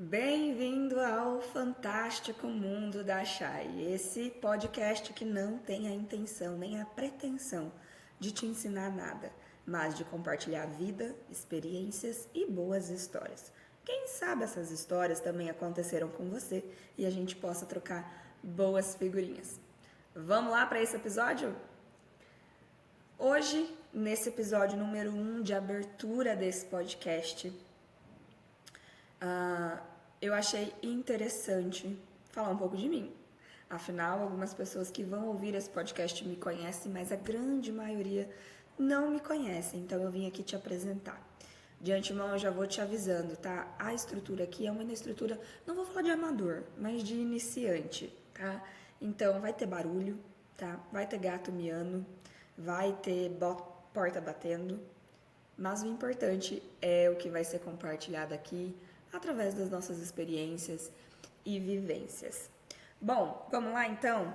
Bem-vindo ao fantástico mundo da Chay, esse podcast que não tem a intenção nem a pretensão de te ensinar nada, mas de compartilhar vida, experiências e boas histórias. Quem sabe essas histórias também aconteceram com você e a gente possa trocar boas figurinhas. Vamos lá para esse episódio? Hoje, nesse episódio número 1 de abertura desse podcast, eu achei interessante falar um pouco de mim. Afinal, algumas pessoas que vão ouvir esse podcast me conhecem, mas a grande maioria não me conhece, então eu vim aqui te apresentar. De antemão, eu já vou te avisando, tá? A estrutura aqui é uma estrutura, não vou falar de amador, mas de iniciante, tá? Então, vai ter barulho, tá? Vai ter gato miando, vai ter porta batendo, mas o importante é o que vai ser compartilhado aqui através das nossas experiências e vivências. Bom, vamos lá então?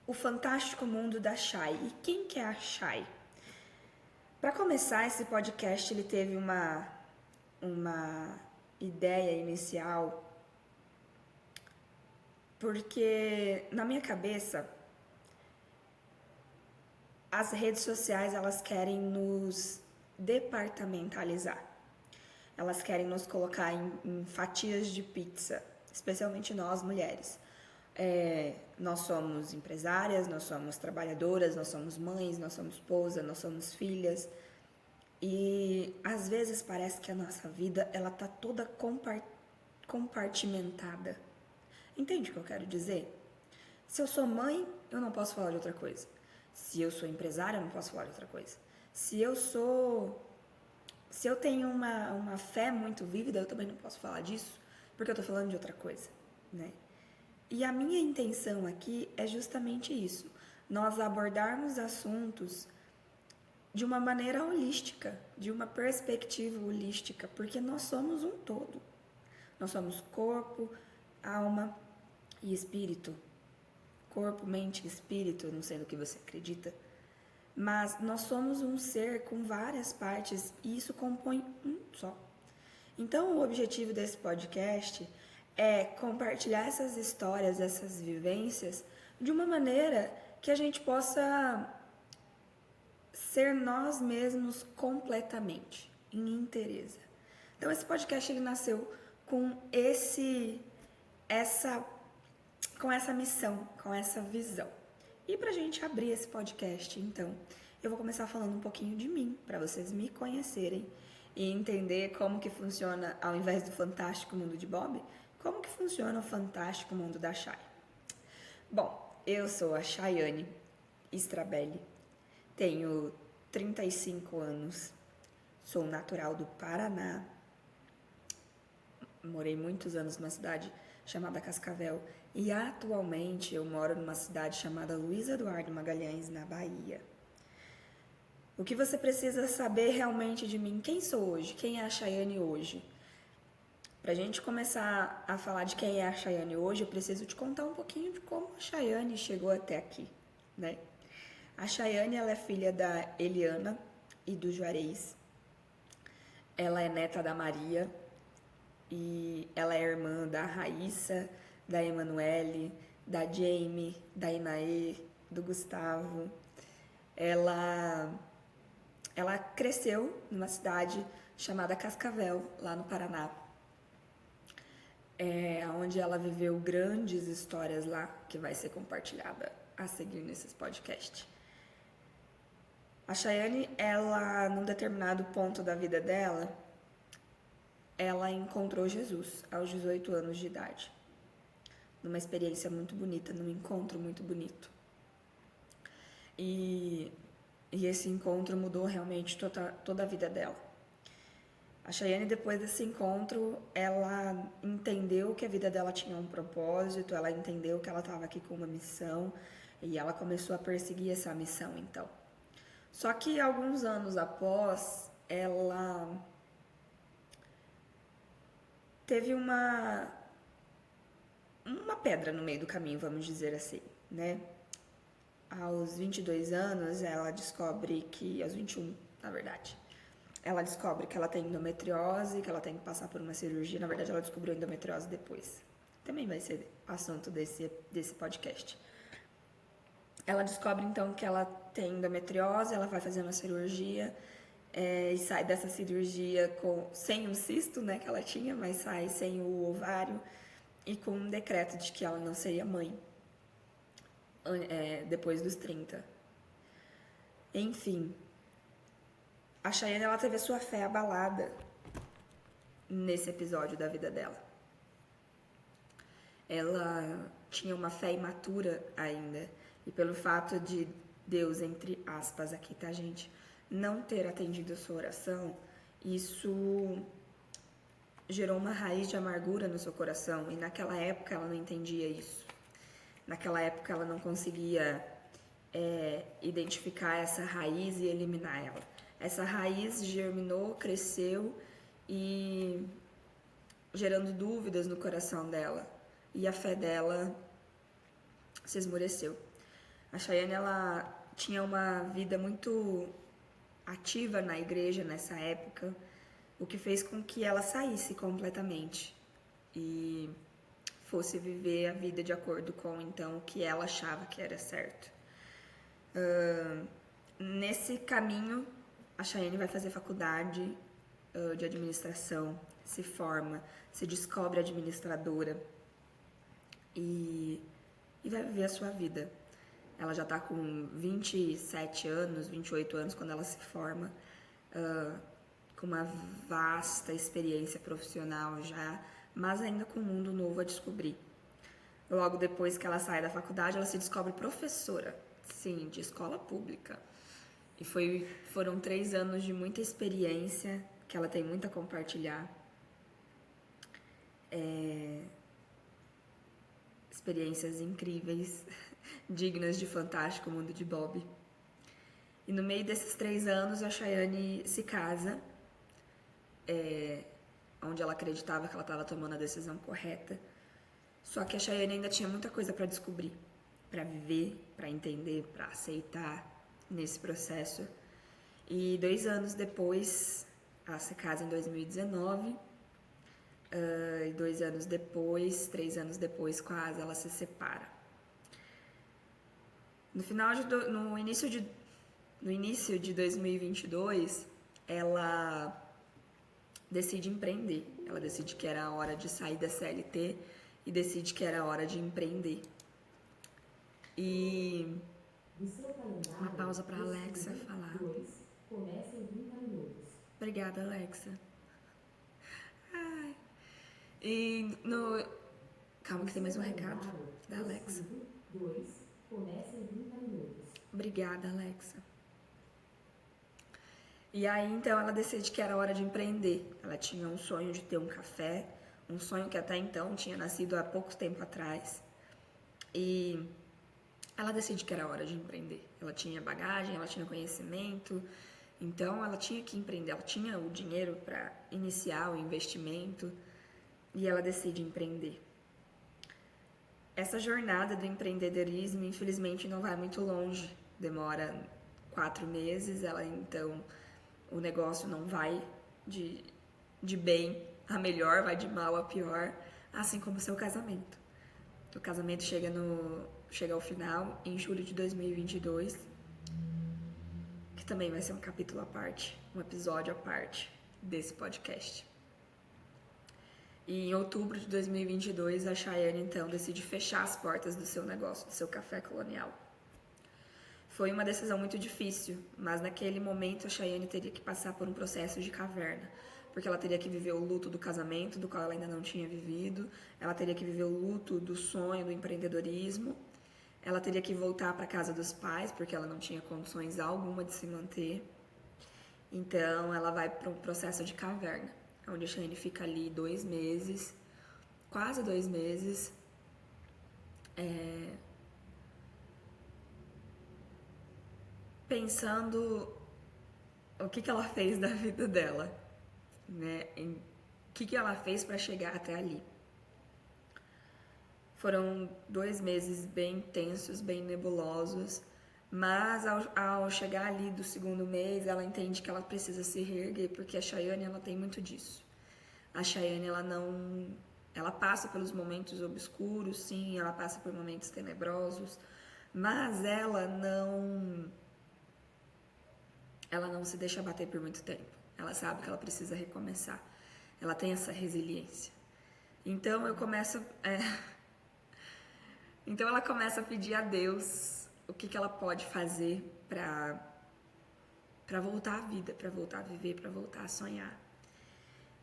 O fantástico mundo da Chay. E quem que é a Chay? Para começar, esse podcast ele teve uma ideia inicial, porque na minha cabeça as redes sociais elas querem nos departamentalizar. Elas querem nos colocar em fatias de pizza, especialmente nós mulheres. Nós somos empresárias, nós somos trabalhadoras, nós somos mães, nós somos esposa, nós somos filhas. E às vezes parece que a nossa vida ela tá toda compartimentada. Entende o que eu quero dizer? Se eu sou mãe, eu não posso falar de outra coisa. Se eu sou empresária, eu não posso falar de outra coisa. Se eu tenho uma fé muito vívida, eu também não posso falar disso, porque eu tô falando de outra coisa, né? E a minha intenção aqui é justamente isso, nós abordarmos assuntos de uma maneira holística, de uma perspectiva holística, porque nós somos um todo. Nós somos corpo, alma e espírito. Corpo, mente e espírito, eu não sei no que você acredita, mas nós somos um ser com várias partes e isso compõe um só. Então, o objetivo desse podcast é compartilhar essas histórias, essas vivências, de uma maneira que a gente possa ser nós mesmos completamente, em inteireza. Então, esse podcast ele nasceu com essa missão, com essa visão. E pra gente abrir esse podcast, então, eu vou começar falando um pouquinho de mim, para vocês me conhecerem e entender como que funciona, ao invés do fantástico mundo de Bob, como que funciona o fantástico mundo da Chay. Bom, eu sou a Chayane Strabelli, tenho 35 anos, sou natural do Paraná, morei muitos anos numa cidade chamada Cascavel e atualmente eu moro numa cidade chamada Luiz Eduardo Magalhães, na Bahia. O que você precisa saber realmente de mim? Quem sou hoje? Quem é a Chayane hoje? Pra gente começar a falar de quem é a Chayane hoje, eu preciso te contar um pouquinho de como a Chayane chegou até aqui, né? A Chayane, ela é filha da Eliana e do Juarez. Ela é neta da Maria e ela é irmã da Raíssa, da Emanuele, da Jamie, da Inaê, do Gustavo. Ela cresceu numa cidade chamada Cascavel, lá no Paraná, onde ela viveu grandes histórias lá, que vai ser compartilhada a seguir nesses podcasts. A Chayane, ela, num determinado ponto da vida dela, ela encontrou Jesus aos 18 anos de idade. Numa experiência muito bonita, num encontro muito bonito. E esse encontro mudou realmente toda a vida dela. A Chayane, depois desse encontro, ela entendeu que a vida dela tinha um propósito, ela entendeu que ela estava aqui com uma missão e ela começou a perseguir essa missão, então. Só que alguns anos após, ela teve uma pedra no meio do caminho, vamos dizer assim, né? Aos 22 anos, ela descobre que... aos 21, na verdade. ela descobre que ela tem endometriose, que ela tem que passar por uma cirurgia. Na verdade, ela descobriu a endometriose depois. Também vai ser assunto desse podcast. Ela descobre, então, que ela tem endometriose, ela vai fazer uma cirurgia e sai dessa cirurgia sem um cisto, né, que ela tinha, mas sai sem o ovário e com um decreto de que ela não seria mãe depois dos 30. Enfim, a Chayane, ela teve a sua fé abalada nesse episódio da vida dela. Ela tinha uma fé imatura ainda, e pelo fato de Deus, entre aspas aqui, tá, gente, não ter atendido a sua oração, isso gerou uma raiz de amargura no seu coração, e naquela época ela não entendia isso. Naquela época ela não conseguia identificar essa raiz e eliminar ela. Essa raiz germinou, cresceu e gerando dúvidas no coração dela. E a fé dela se esmoreceu. A Chayane, ela tinha uma vida muito ativa na igreja nessa época, o que fez com que ela saísse completamente e fosse viver a vida de acordo com, então, o que ela achava que era certo. Nesse caminho, a Chayane vai fazer faculdade de administração, se forma, se descobre administradora e vai viver a sua vida. Ela já está com 27 anos, 28 anos quando ela se forma, com uma vasta experiência profissional já, mas ainda com um mundo novo a descobrir. Logo depois que ela sai da faculdade, ela se descobre professora, sim, de escola pública. E foram 3 anos de muita experiência, que ela tem muito a compartilhar. Experiências incríveis, dignas de Fantástico Mundo de Bob. E no meio desses 3 anos, a Chayane se casa, onde ela acreditava que ela estava tomando a decisão correta. Só que a Chayane ainda tinha muita coisa para descobrir, para viver, para entender, para aceitar nesse processo. E 2 anos depois, ela se casa em 2019. E 2 anos depois, 3 anos depois, quase, ela se separa. No início de 2022, ela decide empreender. Ela decide que era a hora de sair da CLT e decide que era a hora de empreender. E uma pausa para Alexa falar. Obrigada, Alexa. Ai. Calma que tem mais um recado da Alexa. Obrigada, Alexa. E aí, então, ela decide que era hora de empreender. Ela tinha um sonho de ter um café, um sonho que até então tinha nascido há pouco tempo atrás. E ela decide que era hora de empreender. Ela tinha bagagem, ela tinha conhecimento, então ela tinha que empreender. Ela tinha o dinheiro para iniciar o investimento e ela decide empreender. Essa jornada do empreendedorismo, infelizmente, não vai muito longe. Demora 4 meses, então o negócio não vai de bem a melhor, vai de mal a pior, assim como o seu casamento. O casamento chega ao final em julho de 2022, que também vai ser um capítulo à parte, um episódio à parte desse podcast. E em outubro de 2022, a Chayane, então, decide fechar as portas do seu negócio, do seu café colonial. Foi uma decisão muito difícil, mas naquele momento a Chayane teria que passar por um processo de caverna, porque ela teria que viver o luto do casamento, do qual ela ainda não tinha vivido, ela teria que viver o luto do sonho, do empreendedorismo, ela teria que voltar para a casa dos pais, porque ela não tinha condições alguma de se manter. Então, ela vai para um processo de caverna, onde a Chayane fica ali 2 meses, quase 2 meses, pensando o que ela fez da vida dela, né? O que ela fez para chegar até ali. Foram 2 meses bem tensos, bem nebulosos, Mas ao chegar ali do segundo mês, ela entende que ela precisa se reerguer, porque a Chayane, ela tem muito disso. A Chayane, ela passa pelos momentos obscuros, sim, ela passa por momentos tenebrosos, mas ela não se deixa bater por muito tempo. Ela sabe que ela precisa recomeçar. Ela tem essa resiliência. Então então ela começa a pedir a Deus o que ela pode fazer para voltar à vida, para voltar a viver, para voltar a sonhar.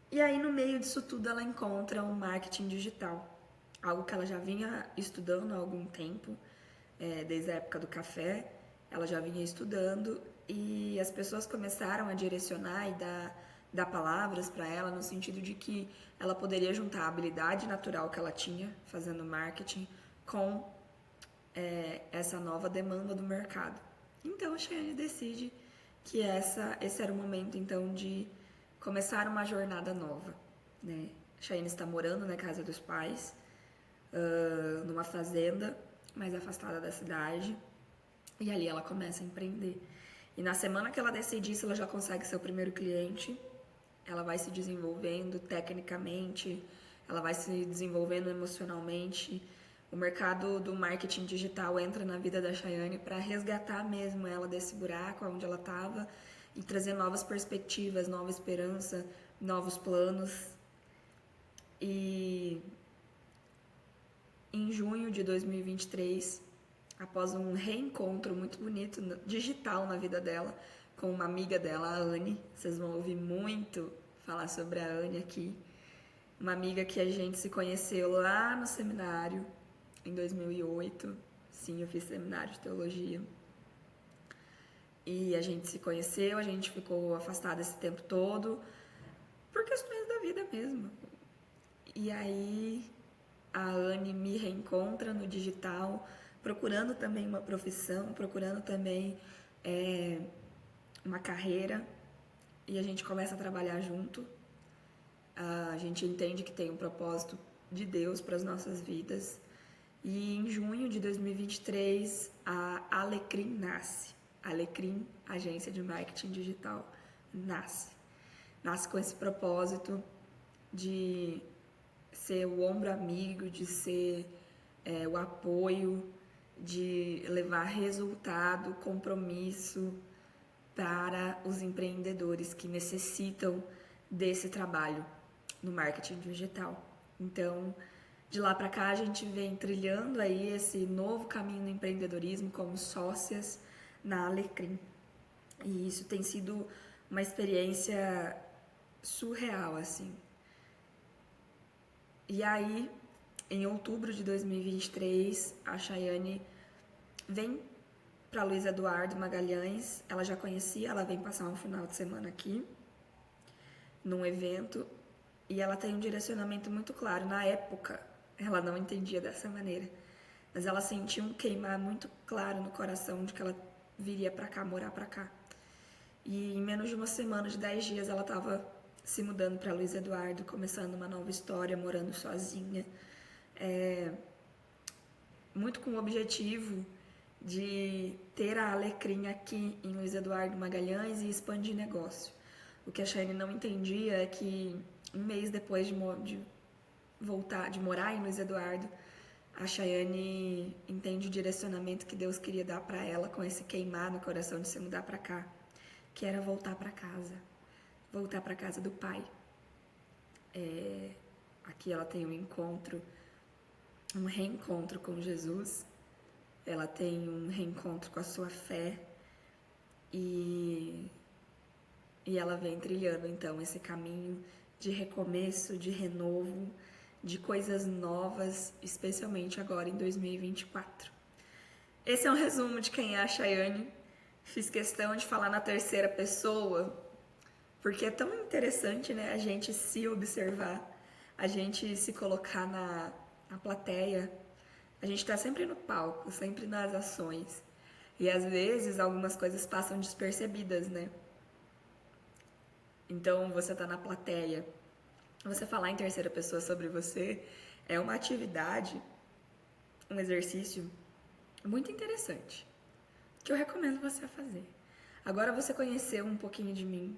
E aí, no meio disso tudo, ela encontra um marketing digital, algo que ela já vinha estudando há algum tempo, desde a época do café, ela já vinha estudando e as pessoas começaram a direcionar e dar palavras para ela no sentido de que ela poderia juntar a habilidade natural que ela tinha fazendo marketing com essa nova demanda do mercado. Então a Chayane decide que esse era o momento então de começar uma jornada nova, né? A Chayane está morando na casa dos pais, numa fazenda mais afastada da cidade, e ali ela começa a empreender. E na semana que ela decide isso, ela já consegue seu primeiro cliente, ela vai se desenvolvendo tecnicamente, ela vai se desenvolvendo emocionalmente. O mercado do marketing digital entra na vida da Chayane para resgatar mesmo ela desse buraco onde ela estava e trazer novas perspectivas, nova esperança, novos planos. E em junho de 2023, após um reencontro muito bonito digital na vida dela com uma amiga dela, a Anne, vocês vão ouvir muito falar sobre a Anne aqui, uma amiga que a gente se conheceu lá no seminário em 2008. Sim, eu fiz seminário de teologia. E a gente se conheceu, a gente ficou afastada esse tempo todo por questões da vida mesmo. E aí a Anne me reencontra no digital, procurando também uma profissão, procurando também uma carreira, e a gente começa a trabalhar junto. A gente entende que tem um propósito de Deus para as nossas vidas. E em junho de 2023, a Alecrim nasce. Alecrim, agência de marketing digital, nasce. Nasce com esse propósito de ser o ombro amigo, de ser o apoio, de levar resultado, compromisso para os empreendedores que necessitam desse trabalho no marketing digital. Então, de lá para cá, a gente vem trilhando aí esse novo caminho no empreendedorismo como sócias na Alecrim. E isso tem sido uma experiência surreal, assim. E aí, em outubro de 2023, a Chayane vem para Luiz Eduardo Magalhães. Ela já conhecia, ela vem passar um final de semana aqui, num evento, e ela tem um direcionamento muito claro. Na época, ela não entendia dessa maneira, mas ela sentiu um queimar muito claro no coração de que ela viria para cá, morar para cá. E em menos de uma semana, de 10 dias, ela estava se mudando para Luiz Eduardo, começando uma nova história, morando sozinha, muito com o objetivo de ter a Alecrim aqui em Luiz Eduardo Magalhães e expandir negócio. O que a Chayane não entendia é que um mês depois de morar em Luiz Eduardo, a Chayane entende o direcionamento que Deus queria dar para ela com esse queimar no coração de se mudar para cá, que era voltar para casa do pai. Aqui ela tem um reencontro com Jesus, ela tem um reencontro com a sua fé e ela vem trilhando então esse caminho de recomeço, de renovo, de coisas novas, especialmente agora em 2024. Esse é um resumo de quem é a Chayane. Fiz questão de falar na terceira pessoa, porque é tão interessante, né, a gente se observar, a gente se colocar na plateia. A gente está sempre no palco, sempre nas ações. E às vezes algumas coisas passam despercebidas, né? Então você tá na plateia, você falar em terceira pessoa sobre você é uma atividade, um exercício muito interessante, que eu recomendo você fazer. Agora você conheceu um pouquinho de mim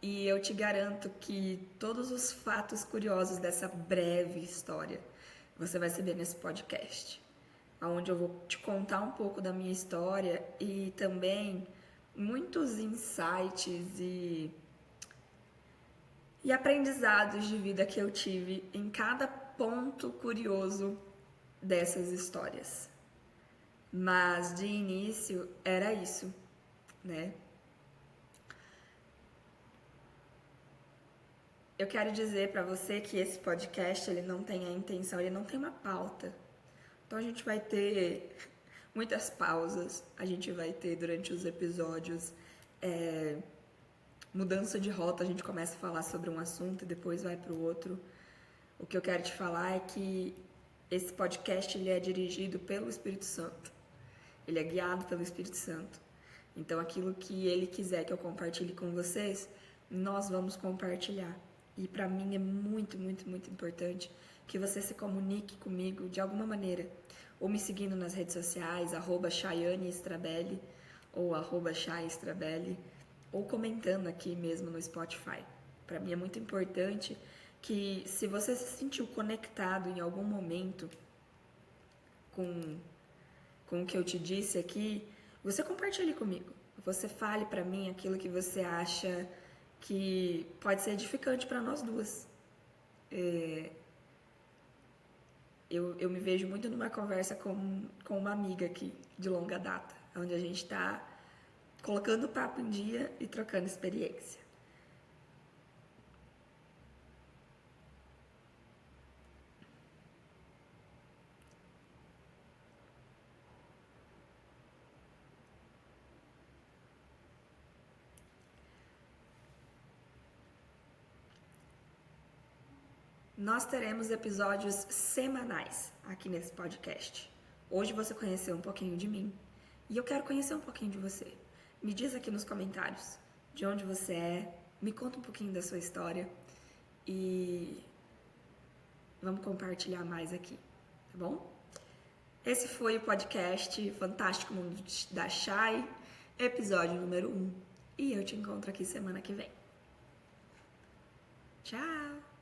e eu te garanto que todos os fatos curiosos dessa breve história você vai saber nesse podcast, onde eu vou te contar um pouco da minha história e também muitos insights e aprendizados de vida que eu tive em cada ponto curioso dessas histórias. Mas de início era isso, né? Eu quero dizer para você que esse podcast ele não tem a intenção, ele não tem uma pauta. Então a gente vai ter muitas pausas, a gente vai ter durante os episódios mudança de rota, a gente começa a falar sobre um assunto e depois vai para o outro. O que eu quero te falar é que esse podcast ele é dirigido pelo Espírito Santo, ele é guiado pelo Espírito Santo. Então aquilo que ele quiser que eu compartilhe com vocês, nós vamos compartilhar. E para mim é muito, muito, muito importante que você se comunique comigo de alguma maneira, ou me seguindo nas redes sociais, @ChaianeStrabelli ou @ChaiStrabelli, ou comentando aqui mesmo no Spotify. Para mim é muito importante que se você se sentiu conectado em algum momento com o que eu te disse aqui, você compartilhe comigo. Você fale para mim aquilo que você acha que pode ser edificante para nós duas. Eu me vejo muito numa conversa com uma amiga aqui, de longa data, onde a gente está colocando o papo em dia e trocando experiência. Nós teremos episódios semanais aqui nesse podcast. Hoje você conheceu um pouquinho de mim e eu quero conhecer um pouquinho de você. Me diz aqui nos comentários de onde você é, me conta um pouquinho da sua história e vamos compartilhar mais aqui, tá bom? Esse foi o podcast Fantástico Mundo da Chay, episódio número 1. E eu te encontro aqui semana que vem. Tchau!